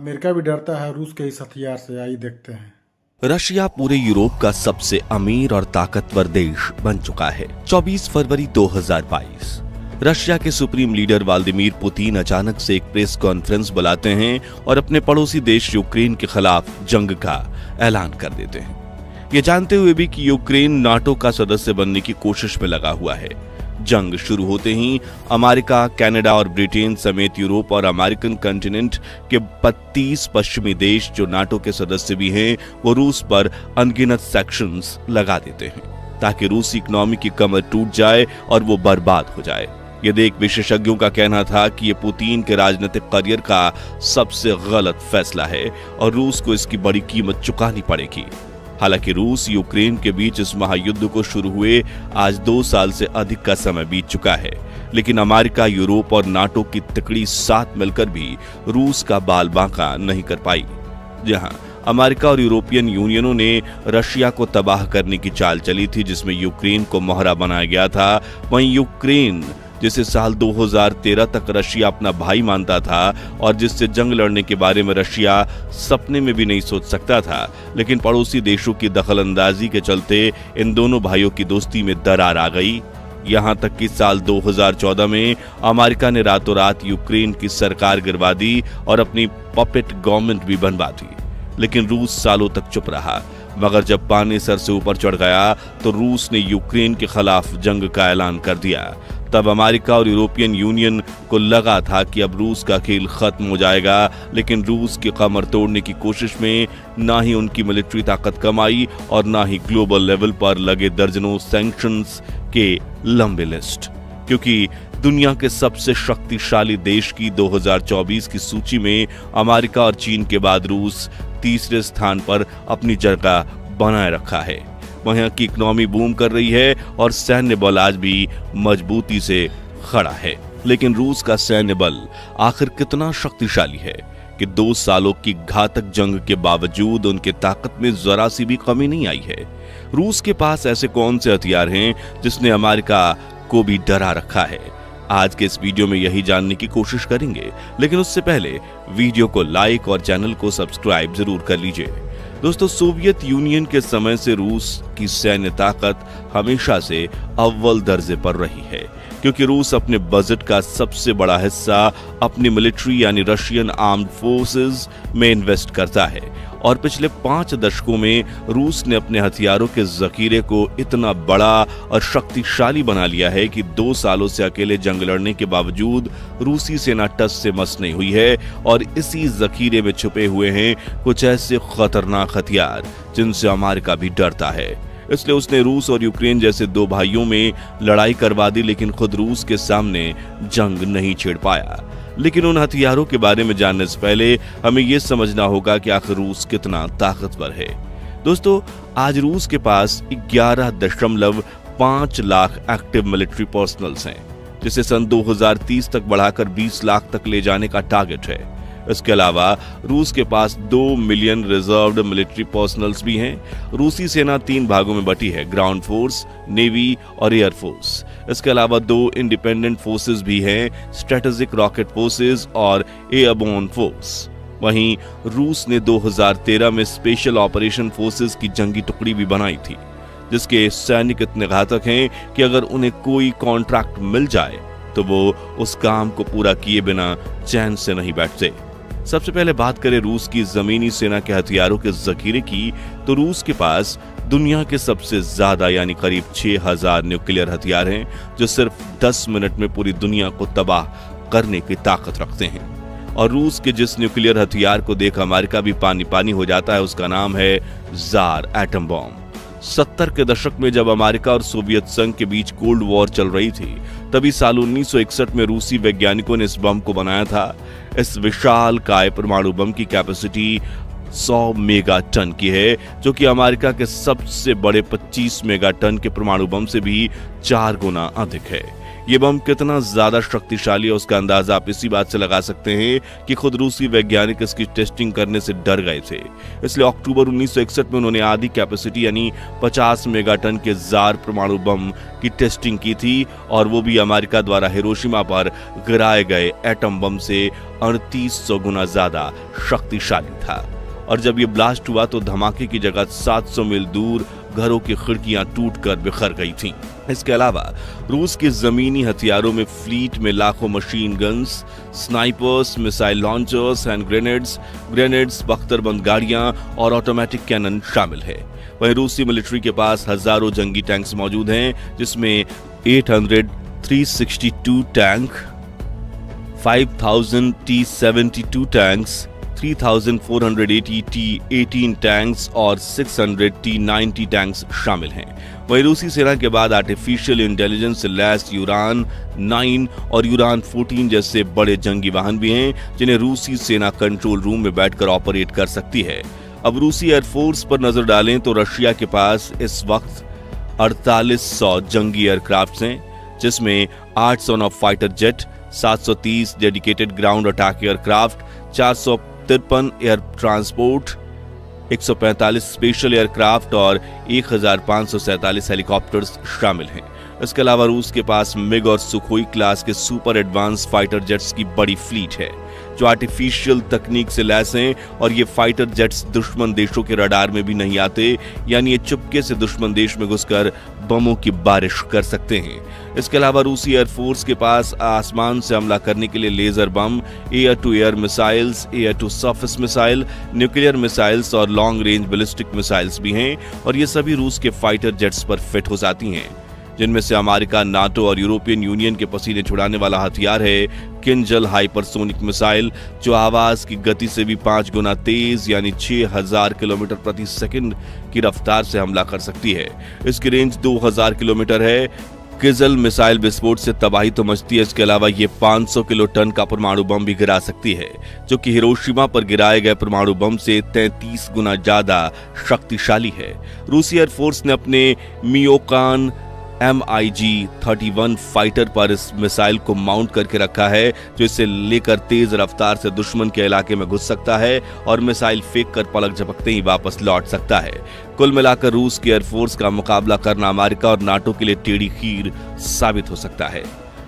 America भी डरता है रूस के इस हथियार से, आइए देखते हैं। रशिया पूरे यूरोप का सबसे अमीर और ताकतवर देश बन चुका है। 24 फरवरी 2022 रशिया के सुप्रीम लीडर व्लादिमीर पुतिन अचानक से एक प्रेस कॉन्फ्रेंस बुलाते हैं और अपने पड़ोसी देश यूक्रेन के खिलाफ जंग का ऐलान कर देते हैं, ये जानते हुए भी कि यूक्रेन नाटो का सदस्य बनने की कोशिश में लगा हुआ है। जंग शुरू होते ही अमेरिका, कनाडा और ब्रिटेन समेत यूरोप और अमेरिकन कॉन्टिनेंट के 32 पश्चिमी देश जो नाटो के सदस्य भी हैं, वो रूस पर अनगिनत सैंक्शंस लगा देते हैं ताकि रूसी इकोनॉमी की कमर टूट जाए और वो बर्बाद हो जाए। ये देख विशेषज्ञों का कहना था कि ये पुतिन के राजनीतिक करियर का सबसे गलत फैसला है और रूस को इसकी बड़ी कीमत चुकानी पड़ेगी। हालांकि रूस यूक्रेन के बीच इस महायुद्ध को शुरू हुए आज 2 साल से अधिक का समय बीत चुका है, लेकिन अमेरिका, यूरोप और नाटो की तिकड़ी साथ मिलकर भी रूस का बाल बांका नहीं कर पाई। जहां अमेरिका और यूरोपियन यूनियनों ने रशिया को तबाह करने की चाल चली थी, जिसमें यूक्रेन को मोहरा बनाया गया था, वहीं यूक्रेन जिसे साल 2013 तक रशिया अपना भाई मानता था और जिससे जंग लड़ने के बारे में रशिया सपने में भी नहीं सोच सकता था, लेकिन पड़ोसी देशों की दखलंदाजी के चलते इन दोनों भाइयों की दोस्ती में दरार आ गई। यहां तक कि साल 2014 में अमेरिका ने रातों रात यूक्रेन की सरकार गिरवा दी और अपनी पपेट गवर्नमेंट भी बनवा दी, लेकिन रूस सालों तक चुप रहा। मगर जब पानी सर से ऊपर चढ़ गया तो रूस ने यूक्रेन के खिलाफ जंग का ऐलान कर दिया। तब अमेरिका और यूरोपियन यूनियन को लगा था कि अब रूस का खेल खत्म हो जाएगा, लेकिन रूस की कमर तोड़ने की कोशिश में ना ही उनकी मिलिट्री ताकत कम आई और ना ही ग्लोबल लेवल पर लगे दर्जनों सैंक्शंस के लंबे लिस्ट, क्योंकि दुनिया के सबसे शक्तिशाली देश की 2024 की सूची में अमेरिका और चीन के बाद रूस तीसरे स्थान पर अपनी जगह बनाए रखा है। वहां की इकोनॉमी बूम कर रही है और सैन्य बल आज भी मजबूती से खड़ा है। लेकिन रूस का सैन्य बल आखिर कितना शक्तिशाली है कि 2 सालों की घातक जंग के बावजूद उनके ताकत में जरा सी भी कमी नहीं आई है। रूस के पास ऐसे कौन से हथियार हैं जिसने अमेरिका को भी डरा रखा है? आज के इस वीडियो में यही जानने की कोशिश करेंगे, लेकिन उससे पहले वीडियो को लाइक और चैनल को सब्सक्राइब जरूर कर लीजिए। दोस्तों, सोवियत यूनियन के समय से रूस की सैन्य ताकत हमेशा से अव्वल दर्जे पर रही है, क्योंकि रूस अपने बजट का सबसे बड़ा हिस्सा अपनी मिलिट्री यानी रशियन आर्म्ड फोर्सेस में इन्वेस्ट करता है और पिछले 5 दशकों में रूस ने अपने हथियारों के जखीरे को इतना बड़ा और शक्तिशाली बना लिया है कि 2 सालों से अकेले जंग लड़ने के बावजूद रूसी सेना टस से मस नहीं हुई है और इसी जखीरे में छुपे हुए हैं कुछ ऐसे खतरनाक हथियार जिनसे अमेरिका भी डरता है। इसलिए उसने रूस और यूक्रेन जैसे 2 भाइयों में लड़ाई करवा दी, लेकिन खुद रूस के सामने जंग नहीं छेड़ पाया। लेकिन उन हथियारों के बारे में जानने से पहले हमें यह समझना होगा कि आखिर रूस कितना ताकतवर है। दोस्तों, आज रूस के पास 11.5 लाख एक्टिव मिलिट्री पर्सनल्स हैं, जिसे सन 2030 तक बढ़ाकर 20 लाख तक ले जाने का टारगेट है। इसके अलावा रूस के पास 2 मिलियन रिजर्व्ड मिलिट्री पर्सनल्स भी हैं। रूसी सेना 3 भागों में बटी है, ग्राउंड फोर्स, नेवी और एयर फोर्स। इसके अलावा 2 इंडिपेंडेंट फोर्सेस भी हैं, स्ट्रेटेजिक रॉकेट फोर्सेस और एयरबोर्न फोर्स। वहीं रूस ने 2013 में स्पेशल ऑपरेशन फोर्सेस की जंगी टुकड़ी भी बनाई थी, जिसके सैनिक इतने घातक हैं कि अगर उन्हें कोई कॉन्ट्रैक्ट मिल जाए तो वो उस काम को पूरा किए बिना चैन से नहीं बैठते। सबसे पहले बात करें रूस की जमीनी सेना के हथियारों के जखीरे की, तो रूस के पास दुनिया के सबसे ज्यादा यानी करीब 6000 न्यूक्लियर हथियार हैं, जो सिर्फ 10 मिनट में पूरी दुनिया को तबाह करने की ताकत रखते हैं। और रूस के जिस न्यूक्लियर हथियार को देख अमेरिका भी पानी पानी हो जाता है, उसका नाम है जार एटम बॉम्ब। 70 के दशक में जब अमेरिका और सोवियत संघ के बीच कोल्ड वॉर चल रही थी, तभी साल 1961 में रूसी वैज्ञानिकों ने इस बम को बनाया था। इस विशाल काय परमाणु बम की कैपेसिटी 100 मेगा टन की है, जो कि अमेरिका के सबसे बड़े 25 मेगा टन के परमाणु बम से भी 4 गुना अधिक है। ये बम कितना ज्यादा शक्तिशाली है उसका अंदाजा आप इसी बात से लगा सकते हैं कि खुद रूसी वैज्ञानिक इसकी टेस्टिंग करने से डर गए थे। इसलिए अक्टूबर 1961 में उन्होंने आधी कैपेसिटी यानी 50 मेगाटन के जार परमाणु बम की टेस्टिंग की थी, और वो भी अमेरिका द्वारा हिरोशिमा पर गिराए गए एटम बम से 3800 गुना ज्यादा शक्तिशाली था। और जब ये ब्लास्ट हुआ तो धमाके की जगह 700 मील दूर घरों की खिड़कियां टूटकर बिखर गई थीं। इसके अलावा रूस के जमीनी हथियारों में फ्लीट में लाखों machine guns, snipers, missile launchers, hand grenades, बख्तरबंद गाड़ियां और ऑटोमेटिक कैनन शामिल है। वहीं रूसी मिलिट्री के पास हजारों जंगी टैंक्स मौजूद हैं, जिसमें 800 362 tank, 5000 T-72 tanks, 3480 T-18 tanks और 600 T-90 टैंक्स शामिल हैं। वहीं रूसी सेना के बाद आर्टिफिशियल इंटेलिजेंस से लैस यूरान 9 और यूरान 14 जैसे बड़े जंगी वाहन भी हैं, जिन्हें रूसी सेना कंट्रोल रूम में बैठकर ऑपरेट कर सकती है। अब रूसी एयरफोर्स पर नजर डालें तो रशिया के पास इस वक्त 4800 जंगी एयरक्राफ्ट हैं, जिसमें 800 नौ fighter jet, 730 dedicated ground attack aircraft, 453 air transport, 145 special aircraft और 1547 हेलीकॉप्टर्स शामिल हैं। इसके अलावा रूस के पास मिग और सुखोई क्लास के सुपर एडवांस फाइटर जेट्स की बड़ी फ्लीट है, जो आर्टिफिशियल तकनीक से लैस हैं, और ये फाइटर जेट्स दुश्मन देशों के रडार में भी नहीं आते, यानी ये चुपके से दुश्मन देश में घुसकर बमों की बारिश कर सकते हैं। इसके अलावा रूसी एयरफोर्स के पास आसमान से हमला करने के लिए laser bomb, air to air missiles, air to surface missile, nuclear missiles और लॉन्ग रेंज बैलिस्टिक मिसाइल्स भी हैं, और ये सभी रूस के फाइटर जेट्स पर फिट हो जाती हैं, जिनमें से अमेरिका, नाटो और यूरोपियन यूनियन के पसीने छुड़ाने वाला हथियार है किंजल हाइपरसोनिक मिसाइल, जो आवाज की गति से भी 5 गुना तेज यानी 6000 किलोमीटर प्रति सेकंड की रफ्तार से हमला कर सकती है। इसकी रेंज 2000 किलोमीटर है। किंजल मिसाइल विस्फोट से तबाही तो मचती है, इसके अलावा ये 500 किलो टन का परमाणु बम भी गिरा सकती है, जो कि हिरोशिमा पर गिराए गए परमाणु बम से 33 गुना ज्यादा शक्तिशाली है। रूसी एयरफोर्स ने अपने मियोकान MiG-31 फाइटर पर इस मिसाइल को माउंट करके रखा है, जो इसे लेकर तेज रफ्तार से दुश्मन के इलाके में घुस सकता है और मिसाइल फेंक कर पलक झपकते ही वापस लौट सकता है। कुल मिलाकर रूस की एयरफोर्स का मुकाबला करना अमेरिका और नाटो के लिए टेढ़ी खीर साबित हो सकता है।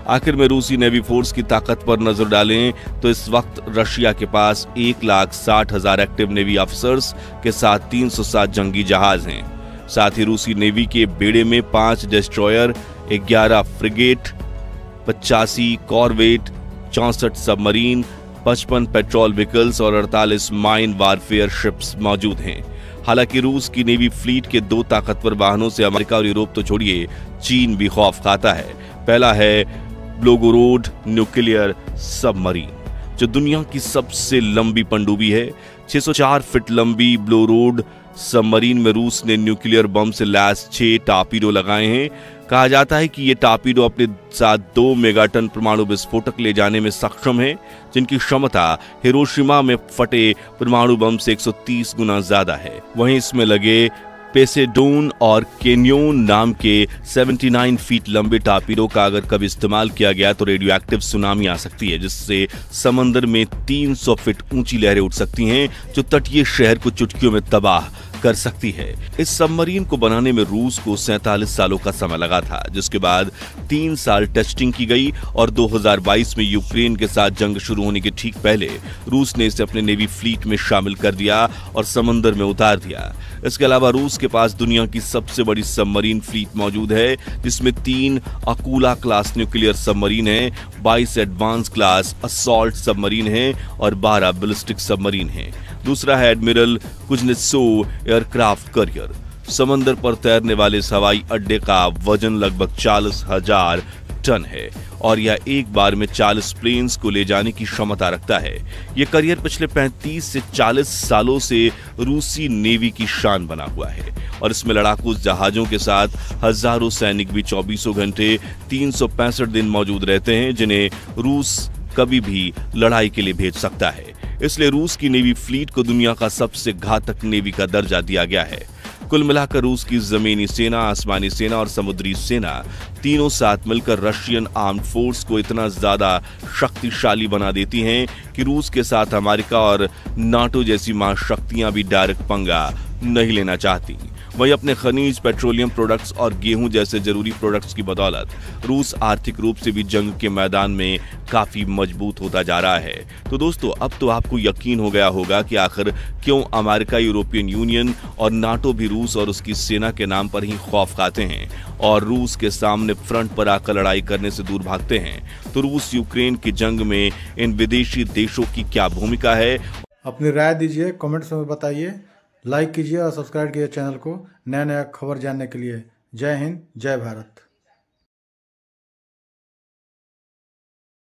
आखिर में रूसी नेवी फोर्स की ताकत पर नजर डालें तो इस वक्त रशिया के पास 1,60,000 एक्टिव नेवी ऑफिसर्स के साथ 307 जंगी जहाज हैं। साथ ही रूसी नेवी के बेड़े में 5 destroyer, 11 frigate, 85 corvette, 64 submarine, 55 petrol vehicles और 48 माइन वारफेयर शिप्स मौजूद हैं। हालांकि रूस की नेवी फ्लीट के 2 ताकतवर वाहनों से अमेरिका और यूरोप तो छोड़िए, चीन भी खौफ खाता है। पहला है ब्लोगोरोड न्यूक्लियर सबमरीन, जो दुनिया की सबसे लंबी पनडुब्बी है। 604 फीट लंबी ब्लोरोड सबमरीन में रूस ने न्यूक्लियर बम से लैस 6 टारपीडो लगाए हैं। कहा जाता है कि ये टारपीडो अपने साथ 2 मेगाटन परमाणु विस्फोटक ले जाने में सक्षम है, जिनकी क्षमता हिरोशिमा में फटे परमाणु बम से 130 गुना ज्यादा है। वहीं इसमें लगे पेसेडोन और केन्योन नाम के 79 फीट लंबे टारपीडो का अगर कभी इस्तेमाल किया गया तो रेडियो एक्टिव सुनामी आ सकती है, जिससे समंदर में 300 फीट ऊंची लहरें उठ सकती हैं, जो तटीय शहर को चुटकियों में तबाह कर सकती है। इस सबमरीन को बनाने में रूस को 47 सालों का समय लगा था, जिसके बाद 3 साल टेस्टिंग की गई और 2022 में यूक्रेन के साथ जंग शुरू होने के ठीक पहले रूस ने इसे अपने नेवी फ्लीट में शामिल कर दिया और समंदर में उतार दिया। इसके अलावा रूस के पास दुनिया की सबसे बड़ी सबमरीन फ्लीट मौजूद है, जिसमें 3 अकूला क्लास न्यूक्लियर सबमरीन है, 22 एडवांस क्लास असॉल्ट सबमरीन है और 12 बैलिस्टिक सबमरीन है। दूसरा है एडमिरल कुजनेत्सोव एयरक्राफ्ट करियर। समंदर पर तैरने वाले इस हवाई अड्डे का वजन लगभग 40,000 टन है और यह एक बार में 40 प्लेन्स को ले जाने की क्षमता रखता है। यह करियर पिछले 35 से 40 सालों से रूसी नेवी की शान बना हुआ है और इसमें लड़ाकू जहाजों के साथ हजारों सैनिक भी 24 घंटे 365 दिन मौजूद रहते हैं, जिन्हें रूस कभी भी लड़ाई के लिए भेज सकता है। इसलिए रूस की नेवी फ्लीट को दुनिया का सबसे घातक नेवी का दर्जा दिया गया है। कुल मिलाकर रूस की जमीनी सेना, आसमानी सेना और समुद्री सेना तीनों साथ मिलकर रशियन आर्म्ड फोर्स को इतना ज्यादा शक्तिशाली बना देती हैं कि रूस के साथ अमेरिका और नाटो जैसी महाशक्तियां भी डायरेक्ट पंगा नहीं लेना चाहती। वहीं अपने खनिज, पेट्रोलियम प्रोडक्ट्स और गेहूं जैसे जरूरी प्रोडक्ट्स की बदौलत रूस आर्थिक रूप से भी जंग के मैदान में काफी मजबूत होता जा रहा है। तो दोस्तों, अब तो आपको यकीन हो गया होगा कि आखिर क्यों अमेरिका, यूरोपियन यूनियन और नाटो भी रूस और उसकी सेना के नाम पर ही खौफ खाते हैं और रूस के सामने फ्रंट पर आकर लड़ाई करने से दूर भागते हैं। तो रूस यूक्रेन की जंग में इन विदेशी देशों की क्या भूमिका है? अपनी राय दीजिए, कमेंट्स में बताइए, लाइक कीजिए और सब्सक्राइब कीजिए चैनल को नया नया खबर जानने के लिए। जय हिंद, जय भारत।